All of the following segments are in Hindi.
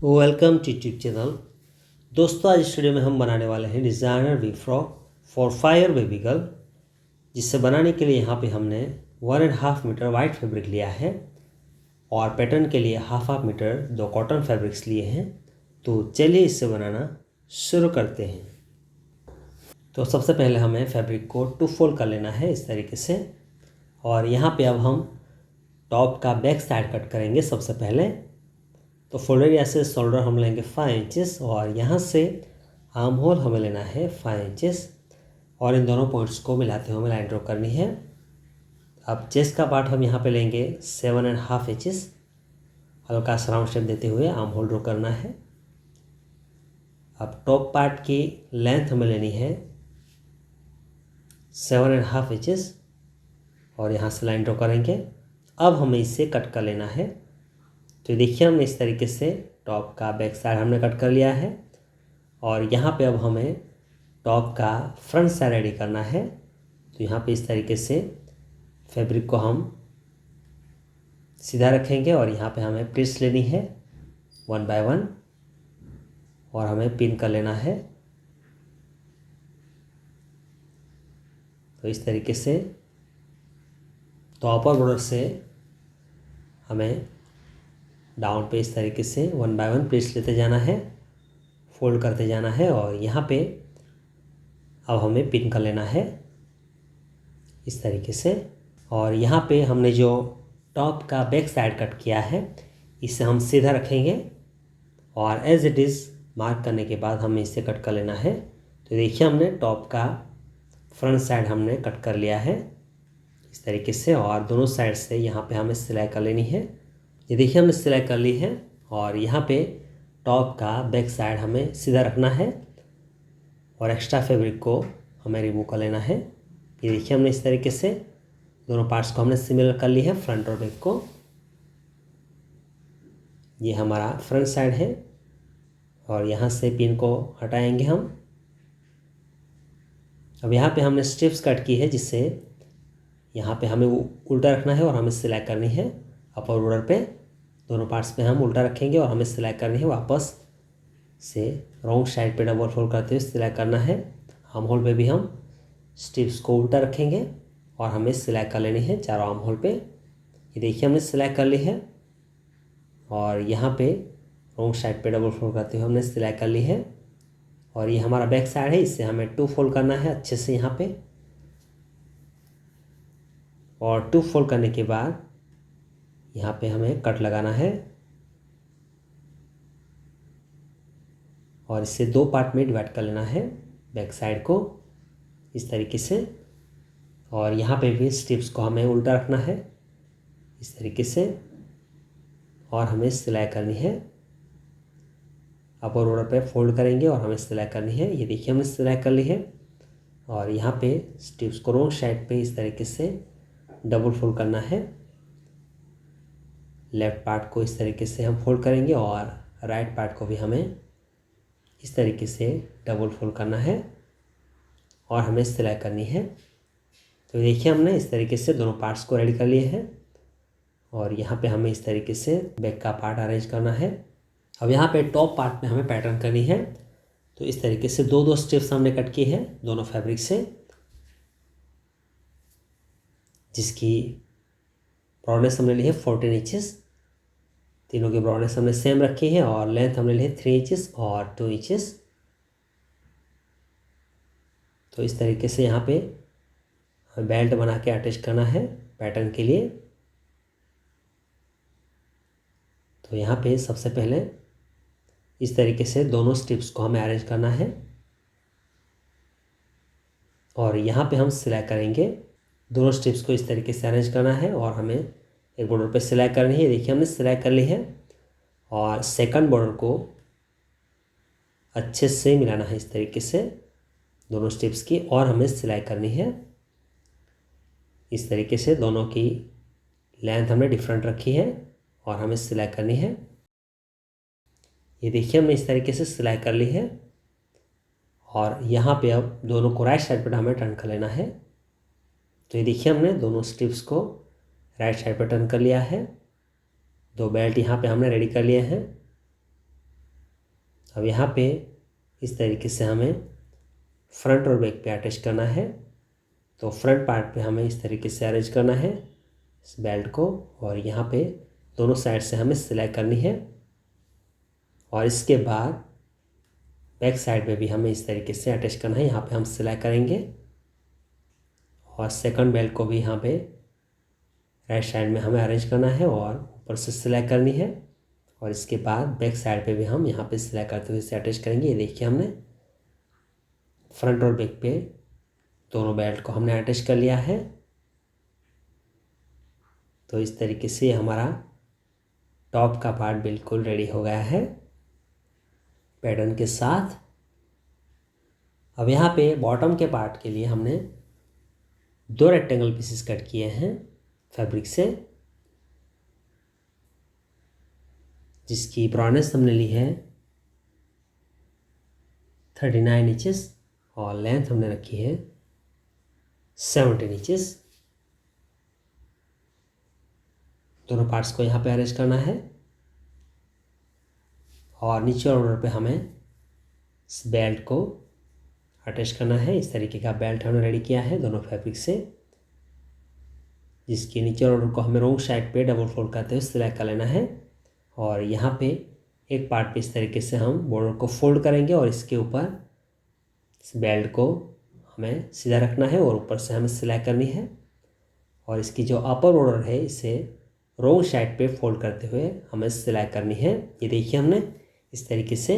Welcome to YouTube channel. दोस्तों, आज इस वीडियो में हम बनाने वाले हैं designer V frock for fire baby girl. जिससे बनाने के लिए यहाँ पे हमने 1.5 मीटर वाइट फैब्रिक लिया है और पैटर्न के लिए हाफ मीटर 2 कॉटन फैब्रिक्स लिए हैं। तो चलिए इससे बनाना शुरू करते हैं। तो सबसे पहले हमें फैब्रिक को 2 फोल्ड कर लेना है इस तरीके से। और यहाँ पे अब हम टॉप का बैक साइड कट करेंगे सबसे पहले। तो फोल्डर एरिया से शोल्डर हम लेंगे 5 इंचेस और यहाँ से आर्म होल हमें लेना है 5 इंचेस और इन दोनों पॉइंट्स को मिलाते हुए हमें लाइन ड्रॉ करनी है। अब चेस्ट का पार्ट हम यहाँ पे लेंगे 7.5 इंचेस। हल्का सा राउंड शेप देते हुए आर्म होल ड्रॉ करना है। अब टॉप पार्ट की लेंथ हमें लेनी है 7.5 इंचेस और यहाँ से लाइन ड्रॉ करेंगे। अब हमें इसे कट कर लेना है। तो देखिए हमने इस तरीके से टॉप का बैक साइड हमने कट कर लिया है और यहाँ पे अब हमें टॉप का फ्रंट साइड रेडी करना है। तो यहाँ पे इस तरीके से फैब्रिक को हम सीधा रखेंगे और यहाँ पे हमें प्लीट्स लेनी है 1 बाय 1 और हमें पिन कर लेना है। तो इस तरीके से तो अपर बॉर्डर से हमें डाउन पे इस तरीके से 1 बाय 1 प्लीट्स लेते जाना है, फोल्ड करते जाना है और यहाँ पे अब हमें पिन कर लेना है इस तरीके से। और यहाँ पे हमने जो टॉप का बैक साइड कट किया है इसे हम सीधा रखेंगे और एज इट इज़ मार्क करने के बाद हमें इसे कट कर लेना है। तो देखिए हमने टॉप का फ्रंट साइड हमने कट कर लिया है इस तरीके से और दोनों साइड से यहाँ पे हमें सिलाई कर लेनी है। ये देखिए हमने सिलाई कर ली है और यहाँ पे टॉप का बैक साइड हमें सीधा रखना है और एक्स्ट्रा फैब्रिक को हमें रिमूव कर लेना है। ये देखिए हमने इस तरीके से दोनों पार्ट्स को हमने सिमिलर कर ली है, फ्रंट और बैक को। ये हमारा फ्रंट साइड है और यहाँ से पिन को हटाएंगे हम। अब यहाँ पे हमने स्ट्रिप्स कट की है जिससे यहाँ पे हमें उल्टा रखना है और हमें सिलाई करनी है। अपर बॉर्डर पे दोनों पार्ट्स पे हम उल्टा रखेंगे और हमें सिलाई करनी है। वापस से रॉन्ग साइड पे डबल फोल्ड करते हुए सिलाई करना है। आर्म होल पे भी हम स्ट्रिप्स को उल्टा रखेंगे और हमें सिलाई कर लेनी है चारों आर्म होल पे। ये देखिए हमने सिलाई कर ली है और यहाँ पे रॉन्ग साइड पे डबल फोल्ड करते हुए हमने सिलाई कर ली है। और ये हमारा बैक साइड है, इससे हमें 2 फोल्ड करना है अच्छे से यहाँ पे। और 2 फोल्ड करने के बाद यहाँ पे हमें कट लगाना है और इसे 2 पार्ट में डिवाइड कर लेना है बैक साइड को इस तरीके से। और यहाँ पे भी स्ट्रिप्स को हमें उल्टा रखना है इस तरीके से और हमें सिलाई करनी है। अपर बॉर्डर पे फोल्ड करेंगे और हमें सिलाई करनी है। ये देखिए हमने सिलाई कर ली है और यहाँ पे स्ट्रिप्स को रॉन्ग साइड पे इस तरीके से डबल फोल्ड करना है। लेफ्ट पार्ट को इस तरीके से हम फोल्ड करेंगे और राइट पार्ट को भी हमें इस तरीके से डबल फोल्ड करना है और हमें सिलाई करनी है। तो देखिए हमने इस तरीके से दोनों पार्ट्स को रेडी कर लिए हैं और यहाँ पे हमें इस तरीके से बैक का पार्ट अरेंज करना है। अब यहाँ पे टॉप पार्ट में हमें पैटर्न करनी है। तो इस तरीके से 2-2 स्ट्रिप्स हमने कट की है दोनों फैब्रिक से, जिसकी ब्रॉडनेस हमने ली है 14 इंचेस। तीनों की ब्रॉडनेस हमने सेम रखी है और लेंथ हमने ली है 3 इंचेस और 2 इंचेस। तो इस तरीके से यहाँ पे बेल्ट बना के अटैच करना है पैटर्न के लिए। तो यहाँ पे सबसे पहले इस तरीके से दोनों स्ट्रिप्स को हमें अरेंज करना है और यहाँ पे हम सिलाई करेंगे। दोनों स्ट्रिप्स को इस तरीके से अरेंज करना है और हमें एक बॉर्डर पे सिलाई करनी है। देखिए हमने सिलाई कर ली है और सेकंड बॉर्डर को अच्छे से मिलाना है इस तरीके से दोनों स्ट्रिप्स की और हमें सिलाई करनी है। इस तरीके से दोनों की लेंथ हमने डिफरेंट रखी है और हमें सिलाई करनी है। ये देखिए हमने इस तरीके से सिलाई कर ली है और यहाँ पे अब दोनों को राइट साइड पर हमें टर्न कर लेना है। तो ये देखिए हमने दोनों स्ट्रिप्स को राइट साइड पर टर्न कर लिया है। 2 बेल्ट यहाँ पे हमने रेडी कर लिए हैं अब यहाँ पे इस तरीके से हमें फ्रंट और बैक पे अटैच करना है। तो फ्रंट पार्ट पे हमें इस तरीके से अरेंज करना है इस बेल्ट को, और यहाँ पे दोनों साइड से हमें सिलाई करनी है। और इसके बाद बैक साइड में भी हमें इस तरीके से अटैच करना है, यहाँ पे हम सिलाई करेंगे। और सेकंड बेल्ट को भी यहाँ पे राइट साइड में हमें अरेंज करना है और ऊपर से सिलाई करनी है। और इसके बाद बैक साइड पे भी हम यहाँ पे सिलाई करते हुए इसे अटैच करेंगे। ये देखिए हमने फ्रंट और बैक पे दोनों बेल्ट को हमने अटैच कर लिया है। तो इस तरीके से हमारा टॉप का पार्ट बिल्कुल रेडी हो गया है पैटर्न के साथ। अब यहाँ पे बॉटम के पार्ट के लिए हमने 2 रेक्टेंगल पीसेस कट किए हैं फैब्रिक से, जिसकी ब्रॉडनेस हमने ली है 39 इंचेस और लेंथ हमने रखी है 17 इंचेस। दोनों पार्ट्स को यहाँ पे अरेंज करना है और नीचे ऑर्डर पे हमें इस बेल्ट को अटैच करना है। इस तरीके का बेल्ट हमने रेडी किया है दोनों फैब्रिक से, जिसके नीचे ऑर्डर को हमें रोंग साइड पे डबल फोल्ड करते हुए सिलाई कर लेना है। और यहाँ पे एक पार्ट पे इस तरीके से हम बॉर्डर को फोल्ड करेंगे और इसके ऊपर इस बेल्ट को हमें सीधा रखना है और ऊपर से हमें सिलाई करनी है। और इसकी जो अपर बॉर्डर है इसे रोंग साइड पे फोल्ड करते हुए हमें सिलाई करनी है। ये देखिए हमने इस तरीके से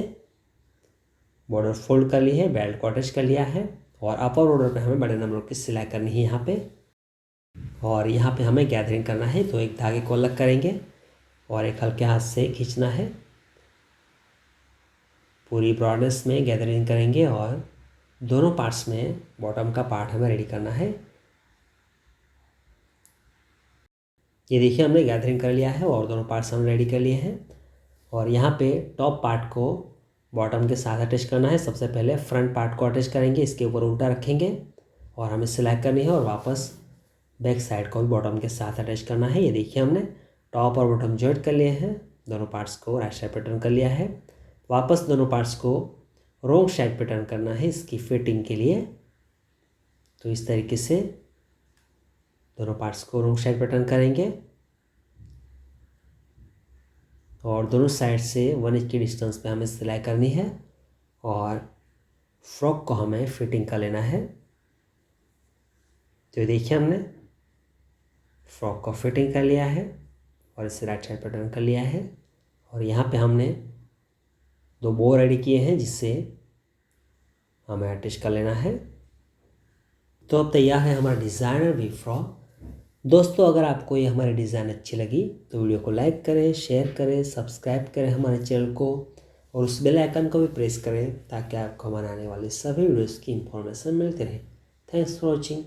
बॉर्डर फोल्ड कर ली है, बेल्ट को अटैच कर लिया है और अपर बॉर्डर पे हमें बड़े नंबर की सिलाई करनी है यहाँ पे। और यहाँ पे हमें गैदरिंग करना है, तो एक धागे को अलग करेंगे और एक हल्के हाथ से खींचना है। पूरी ब्रॉडनेस में गैदरिंग करेंगे और दोनों पार्ट्स में बॉटम का पार्ट हमें रेडी करना है। ये देखिए हमने गैदरिंग कर लिया है और दोनों पार्ट्स हम रेडी कर लिए हैं। और यहाँ पे टॉप पार्ट को बॉटम के साथ अटैच करना है। सबसे पहले फ्रंट पार्ट को अटैच करेंगे, इसके ऊपर उल्टा रखेंगे और हमें सिलाई करनी है और वापस बैक साइड को भी बॉटम के साथ अटैच करना है। ये देखिए हमने टॉप और बॉटम जॉइंट कर लिए हैं, दोनों पार्ट्स को राइट साइड पे टर्न कर लिया है। वापस दोनों पार्ट्स को रोंग साइड पे टर्न करना है इसकी फिटिंग के लिए। तो इस तरीके से दोनों पार्ट्स को रोंग साइड पे टर्न करेंगे और दोनों साइड से 1 इंच की डिस्टेंस पे हमें सिलाई करनी है और फ्रॉक को हमें फिटिंग कर लेना है। तो देखिए हमने फ्रॉक को फिटिंग कर लिया है और इसे राइट साइड पर टर्न कर लिया है। और यहाँ पे हमने 2 बो रेडी किए हैं जिससे हमें अटैच कर लेना है। तो अब तैयार है हमारा डिज़ाइनर वी फ्रॉक। दोस्तों अगर आपको ये हमारी डिज़ाइन अच्छी लगी तो वीडियो को लाइक करें, शेयर करें, सब्सक्राइब करें हमारे चैनल को और उस बेल आइकन को भी प्रेस करें ताकि आपको हमारे आने वाले सभी वीडियोज़ की इंफॉर्मेशन मिलती रहे। Thanks for watching.